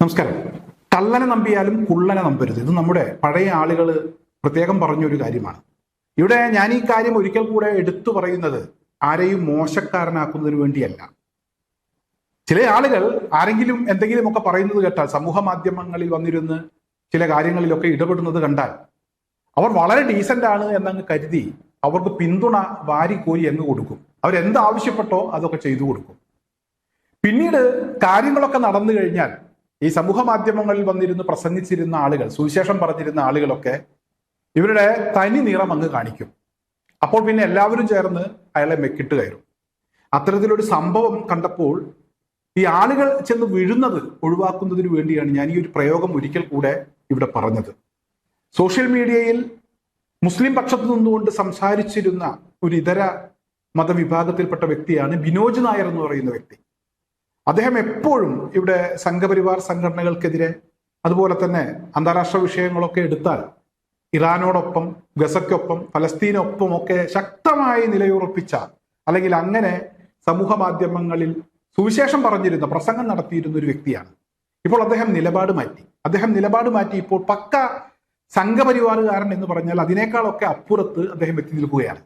നമസ്കാരം. കള്ളനെ നമ്പിയാലും കുള്ളനെ നമ്പരുത്. ഇത് നമ്മുടെ പഴയ ആളുകൾ പ്രത്യേകം പറഞ്ഞൊരു കാര്യമാണ്. ഇവിടെ ഞാൻ ഈ കാര്യം ഒരിക്കൽ കൂടെ എടുത്തു പറയുന്നത് ആരെയും മോശക്കാരനാക്കുന്നതിന് വേണ്ടിയല്ല. ചില ആളുകൾ ആരെങ്കിലും എന്തെങ്കിലുമൊക്കെ പറയുന്നത് കേട്ടാൽ, സമൂഹ മാധ്യമങ്ങളിൽ വന്നിരുന്ന് ചില കാര്യങ്ങളിലൊക്കെ ഇടപെടുന്നത് കണ്ടാൽ അവർ വളരെ ഡീസന്റ് ആണ് എന്നങ്ങ് കരുതി അവർക്ക് പിന്തുണ വാരിക്കോരി അങ്ങ് കൊടുക്കും. അവരെന്താവശ്യപ്പെട്ടോ അതൊക്കെ ചെയ്തു കൊടുക്കും. പിന്നീട് കാര്യങ്ങളൊക്കെ നടന്നു കഴിഞ്ഞാൽ ഈ സമൂഹ മാധ്യമങ്ങളിൽ വന്നിരുന്ന് പ്രസംഗിച്ചിരുന്ന ആളുകൾ, സുവിശേഷം പറഞ്ഞിരുന്ന ആളുകളൊക്കെ ഇവരുടെ തനി നിറം അങ്ങ് കാണിക്കും. അപ്പോൾ പിന്നെ എല്ലാവരും ചേർന്ന് അയാളെ മെക്കിട്ട് കയറും. അത്തരത്തിലൊരു സംഭവം കണ്ടപ്പോൾ ഈ ആളുകൾ ചെന്ന് വീഴുന്നത് ഒഴിവാക്കുന്നതിന് വേണ്ടിയാണ് ഞാൻ ഈ ഒരു പ്രയോഗം ഒരിക്കൽ കൂടെ ഇവിടെ പറഞ്ഞത്. സോഷ്യൽ മീഡിയയിൽ മുസ്ലിം പക്ഷത്തു നിന്നുകൊണ്ട് സംസാരിച്ചിരുന്ന ഒരു ഇതര മതവിഭാഗത്തിൽപ്പെട്ട വ്യക്തിയാണ് ബിനോജ് നായർ എന്ന് പറയുന്ന വ്യക്തി. അദ്ദേഹം എപ്പോഴും ഇവിടെ സംഘപരിവാർ സംഘടനകൾക്കെതിരെ, അതുപോലെ തന്നെ അന്താരാഷ്ട്ര വിഷയങ്ങളൊക്കെ എടുത്താൽ ഇറാനോടൊപ്പം, ഗസയ്ക്കൊപ്പം, ഫലസ്തീനൊപ്പം ഒക്കെ ശക്തമായി നിലയുറപ്പിച്ച, അല്ലെങ്കിൽ അങ്ങനെ സമൂഹ മാധ്യമങ്ങളിൽ സുവിശേഷം പറഞ്ഞിരുന്ന, പ്രസംഗം നടത്തിയിരുന്ന ഒരു വ്യക്തിയാണ്. ഇപ്പോൾ അദ്ദേഹം നിലപാട് മാറ്റി ഇപ്പോൾ പക്ക സംഘപരിവാറുകാരൻ എന്ന് പറഞ്ഞാൽ അതിനേക്കാളൊക്കെ അപ്പുറത്ത് അദ്ദേഹം എത്തി നിൽക്കുകയാണ്.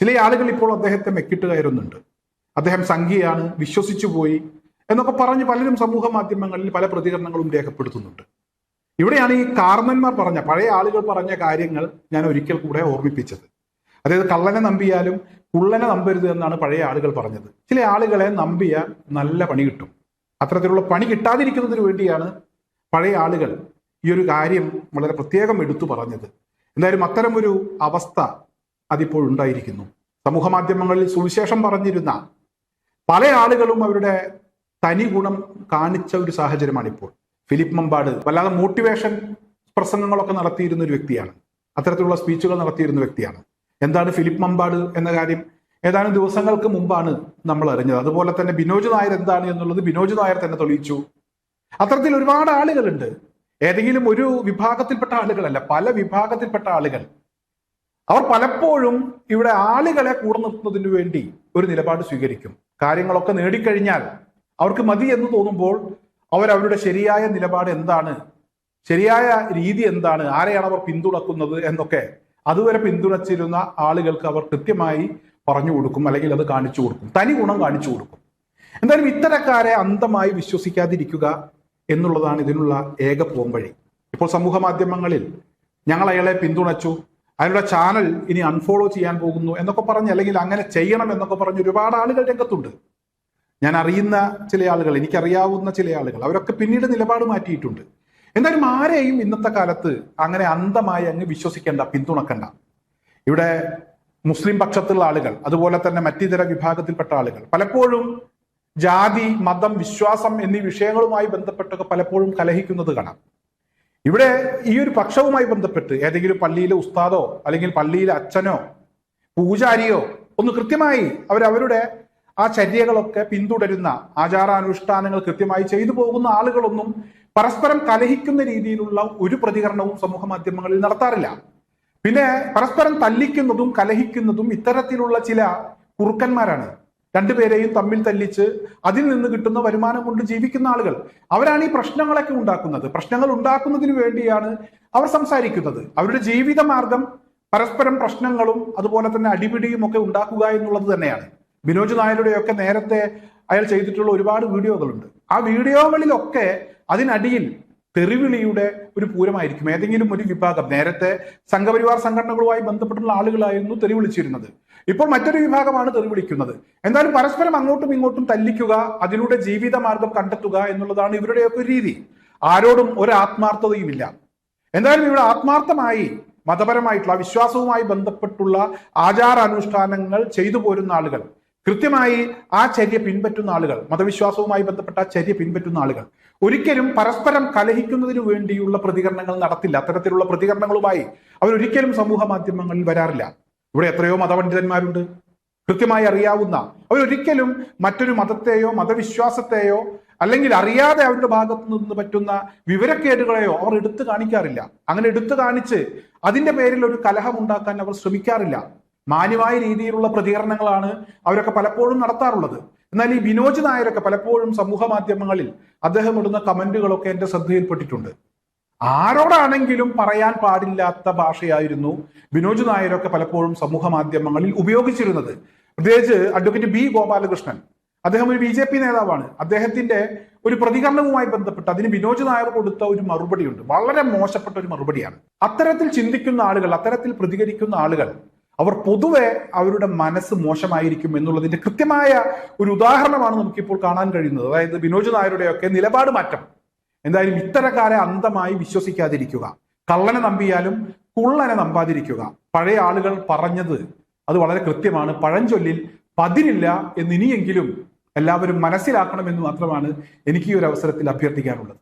ചില ആളുകൾ ഇപ്പോൾ അദ്ദേഹത്തെ മെക്കിട്ട് കയറുന്നുണ്ട്. അദ്ദേഹം സംഘിയാണ്, വിശ്വസിച്ചു പോയി എന്നൊക്കെ പറഞ്ഞ് പലരും സമൂഹ മാധ്യമങ്ങളിൽ പല പ്രതികരണങ്ങളും രേഖപ്പെടുത്തുന്നുണ്ട്. ഇവിടെയാണ് ഈ കാർന്നന്മാർ പറഞ്ഞ, പഴയ ആളുകൾ പറഞ്ഞ കാര്യങ്ങൾ ഞാൻ ഒരിക്കൽ കൂടെ ഓർമ്മിപ്പിച്ചത്. അതായത് കള്ളനെ നമ്പിയാലും കുള്ളനെ നമ്പരുത് എന്നാണ് പഴയ ആളുകൾ പറഞ്ഞത്. ചില ആളുകളെ നമ്പിയാൽ നല്ല പണി കിട്ടും. അത്തരത്തിലുള്ള പണി കിട്ടാതിരിക്കുന്നതിന് വേണ്ടിയാണ് പഴയ ആളുകൾ ഈ ഒരു കാര്യം വളരെ പ്രത്യേകം എടുത്തു പറഞ്ഞത്. എന്തായാലും അത്തരമൊരു അവസ്ഥ അതിപ്പോഴുണ്ടായിരിക്കുന്നു. സമൂഹ മാധ്യമങ്ങളിൽ സുവിശേഷം പറഞ്ഞിരുന്ന പല ആളുകളും അവരുടെ തനി ഗുണം കാണിച്ച ഒരു സാഹചര്യമാണിപ്പോൾ. ഫിലിപ്പ് മമ്പാട് വല്ലാതെ മോട്ടിവേഷൻ പ്രസംഗങ്ങളൊക്കെ നടത്തിയിരുന്ന ഒരു വ്യക്തിയാണ്. അത്തരത്തിലുള്ള സ്പീച്ചുകൾ നടത്തിയിരുന്ന വ്യക്തിയാണ്. എന്താണ് ഫിലിപ്പ് മമ്പാട് എന്ന കാര്യം ഏതാനും ദിവസങ്ങൾക്ക് മുമ്പാണ് നമ്മൾ അറിഞ്ഞത്. അതുപോലെ തന്നെ ബിനോജ് നായർ എന്താണ് എന്നുള്ളത് ബിനോജ് നായർ തന്നെ തെളിയിച്ചു. അത്തരത്തിൽ ഒരുപാട് ആളുകളുണ്ട്. ഏതെങ്കിലും ഒരു വിഭാഗത്തിൽപ്പെട്ട ആളുകളല്ല, പല വിഭാഗത്തിൽപ്പെട്ട ആളുകൾ. അവർ പലപ്പോഴും ഇവിടെ ആളുകളെ കൂടെ നിർത്തുന്നതിന് വേണ്ടി ഒരു നിലപാട് സ്വീകരിക്കും. കാര്യങ്ങളൊക്കെ നേടിക്കഴിഞ്ഞാൽ അവർക്ക് മതി എന്ന് തോന്നുമ്പോൾ അവരുടെ ശരിയായ നിലപാട് എന്താണ്, ശരിയായ രീതി എന്താണ്, ആരെയാണ് അവർ പിന്തുണക്കുന്നത് എന്നൊക്കെ അതുവരെ പിന്തുണച്ചിരുന്ന ആളുകൾക്ക് അവർ കൃത്യമായി പറഞ്ഞു കൊടുക്കും, അല്ലെങ്കിൽ അത് കാണിച്ചു കൊടുക്കും, തനി ഗുണം കാണിച്ചു കൊടുക്കും. എന്തായാലും ഇത്തരക്കാരെ അന്ധമായി വിശ്വസിക്കാതിരിക്കുക എന്നുള്ളതാണ് ഇതിനുള്ള ഏക പോംവഴി. ഇപ്പോൾ സമൂഹ മാധ്യമങ്ങളിൽ ഞങ്ങൾ അയാളെ പിന്തുണച്ചു, അയാളുടെ ചാനൽ ഇനി അൺഫോളോ ചെയ്യാൻ പോകുന്നു എന്നൊക്കെ പറഞ്ഞ്, അല്ലെങ്കിൽ അങ്ങനെ ചെയ്യണം എന്നൊക്കെ പറഞ്ഞ് ഒരുപാട് ആളുകൾ രംഗത്തുണ്ട്. ഞാൻ അറിയുന്ന ചില ആളുകൾ, എനിക്കറിയാവുന്ന ചില ആളുകൾ, അവരൊക്കെ പിന്നീട് നിലപാട് മാറ്റിയിട്ടുണ്ട്. എന്തായാലും ആരെയും ഇന്നത്തെ കാലത്ത് അങ്ങനെ അന്ധമായി അങ്ങ് വിശ്വസിക്കേണ്ട, പിന്തുണക്കണ്ട. ഇവിടെ മുസ്ലിം പക്ഷത്തുള്ള ആളുകൾ, അതുപോലെ തന്നെ മറ്റിതര വിഭാഗത്തിൽപ്പെട്ട ആളുകൾ പലപ്പോഴും ജാതി, മതം, വിശ്വാസം എന്നീ വിഷയങ്ങളുമായി ബന്ധപ്പെട്ടൊക്കെ പലപ്പോഴും കലഹിക്കുന്നത് കാണാം. ഇവിടെ ഈ ഒരു പക്ഷവുമായി ബന്ധപ്പെട്ട് ഏതെങ്കിലും പള്ളിയിലെ ഉസ്താദോ അല്ലെങ്കിൽ പള്ളിയിലെ അച്ഛനോ പൂജാരിയോ ഒന്ന് കൃത്യമായി അവരുടെ ആ ചര്യകളൊക്കെ പിന്തുടരുന്ന, ആചാരാനുഷ്ഠാനങ്ങൾ കൃത്യമായി ചെയ്തു പോകുന്ന ആളുകളൊന്നും പരസ്പരം കലഹിക്കുന്ന രീതിയിലുള്ള ഒരു പ്രതികരണവും സമൂഹ മാധ്യമങ്ങളിൽ നടത്താറില്ല. പിന്നെ പരസ്പരം തല്ലിക്കുന്നതും കലഹിക്കുന്നതും ഇത്തരത്തിലുള്ള ചില കുറുക്കന്മാരാണ്. രണ്ടുപേരെയും തമ്മിൽ തല്ലിച്ച് അതിൽ നിന്ന് കിട്ടുന്ന വരുമാനം കൊണ്ട് ജീവിക്കുന്ന ആളുകൾ. അവരാണ് ഈ പ്രശ്നങ്ങളൊക്കെ ഉണ്ടാക്കുന്നത്. പ്രശ്നങ്ങൾ ഉണ്ടാക്കുന്നതിന് വേണ്ടിയാണ് അവർ സംസാരിക്കുന്നത്. അവരുടെ ജീവിത മാർഗം പരസ്പരം പ്രശ്നങ്ങളും അതുപോലെ തന്നെ അടിപിടിയും ഒക്കെ ഉണ്ടാക്കുക എന്നുള്ളത് തന്നെയാണ്. ബിനോജ് നായരുടെയൊക്കെ നേരത്തെ അയാൾ ചെയ്തിട്ടുള്ള ഒരുപാട് വീഡിയോകളുണ്ട്. ആ വീഡിയോകളിലൊക്കെ അതിനടിയിൽ തെറിവിളിയുടെ ഒരു പൂരമായിരിക്കും. ഏതെങ്കിലും ഒരു വിഭാഗം, നേരത്തെ സംഘപരിവാർ സംഘടനകളുമായി ബന്ധപ്പെട്ടുള്ള ആളുകളായിരുന്നു തെറിവിളിച്ചിരുന്നത്, ഇപ്പോൾ മറ്റൊരു വിഭാഗമാണ് തെറിവിളിക്കുന്നത്. എന്തായാലും പരസ്പരം അങ്ങോട്ടും ഇങ്ങോട്ടും തല്ലിക്കുക, അതിലൂടെ ജീവിത മാർഗം കണ്ടെത്തുക എന്നുള്ളതാണ് ഇവരുടെയൊക്കെ ഒരു രീതി. ആരോടും ഒരു ആത്മാർത്ഥതയുമില്ല. എന്തായാലും ഇവിടെ ആത്മാർത്ഥമായി മതപരമായിട്ടുള്ള വിശ്വാസവുമായി ബന്ധപ്പെട്ടുള്ള ആചാരാനുഷ്ഠാനങ്ങൾ ചെയ്തു പോരുന്ന ആളുകൾ, കൃത്യമായി ആ ചര്യ പിൻപറ്റുന്ന ആളുകൾ, മതവിശ്വാസവുമായി ബന്ധപ്പെട്ട ആ ചര്യ പിൻപറ്റുന്ന ആളുകൾ ഒരിക്കലും പരസ്പരം കലഹിക്കുന്നതിന് വേണ്ടിയുള്ള പ്രതികരണങ്ങൾ നടത്തില്ല. അത്തരത്തിലുള്ള പ്രതികരണങ്ങളുമായി അവരൊരിക്കലും സമൂഹ മാധ്യമങ്ങളിൽ വരാറില്ല. ഇവിടെ എത്രയോ മതപണ്ഡിതന്മാരുണ്ട്, കൃത്യമായി അറിയാവുന്ന. അവരൊരിക്കലും മറ്റൊരു മതത്തെയോ മതവിശ്വാസത്തെയോ അല്ലെങ്കിൽ അറിയാതെ അവരുടെ ഭാഗത്തു നിന്ന് പറ്റുന്ന വിവരക്കേടുകളെയോ അവർ എടുത്തു കാണിക്കാറില്ല. അങ്ങനെ എടുത്തു കാണിച്ച് അതിന്റെ പേരിൽ ഒരു കലഹം ഉണ്ടാക്കാൻ അവർ ശ്രമിക്കാറില്ല. മാന്യമായ രീതിയിലുള്ള പ്രതികരണങ്ങളാണ് അവരൊക്കെ പലപ്പോഴും നടത്താറുള്ളത്. എന്നാൽ ഈ വിനോദ് നായരൊക്കെ പലപ്പോഴും സമൂഹ മാധ്യമങ്ങളിൽ അദ്ദേഹം ഇടുന്ന കമന്റുകളൊക്കെ എന്റെ ശ്രദ്ധയിൽപ്പെട്ടിട്ടുണ്ട്. ആരോടാണെങ്കിലും പറയാൻ പാടില്ലാത്ത ഭാഷയായിരുന്നു വിനോദ് നായരൊക്കെ പലപ്പോഴും സമൂഹ മാധ്യമങ്ങളിൽ ഉപയോഗിച്ചിരുന്നത്. പ്രത്യേകിച്ച് അഡ്വക്കേറ്റ് ബി ഗോപാലകൃഷ്ണൻ, അദ്ദേഹം ഒരു BJP നേതാവാണ്. അദ്ദേഹത്തിന്റെ ഒരു പ്രതികരണവുമായി ബന്ധപ്പെട്ട് അതിന് വിനോദ് നായർ കൊടുത്ത ഒരു മറുപടിയുണ്ട്, വളരെ മോശപ്പെട്ട ഒരു മറുപടിയാണ്. അത്തരത്തിൽ ചിന്തിക്കുന്ന ആളുകൾ, അത്തരത്തിൽ പ്രതികരിക്കുന്ന ആളുകൾ, അവർ പൊതുവെ അവരുടെ മനസ്സ് മോശമായിരിക്കും എന്നുള്ളതിന്റെ കൃത്യമായ ഒരു ഉദാഹരണമാണ് നമുക്കിപ്പോൾ കാണാൻ കഴിയുന്നത്. അതായത് വിനോദ് നായരുടെയൊക്കെ നിലപാട് മാറ്റം. എന്തായാലും ഇത്തരക്കാരെ അന്ധമായി വിശ്വസിക്കാതിരിക്കുക, കള്ളനെ നമ്പിയാലും കുള്ളനെ നമ്പാതിരിക്കുക. പഴയ ആളുകൾ പറഞ്ഞത് അത് വളരെ കൃത്യമാണ്. പഴഞ്ചൊല്ലിൽ പതിരില്ല എന്നിനിയെങ്കിലും എല്ലാവരും മനസ്സിലാക്കണമെന്ന് മാത്രമാണ് എനിക്ക് ഈ ഒരു അവസരത്തിൽ അഭ്യർത്ഥിക്കാനുള്ളത്.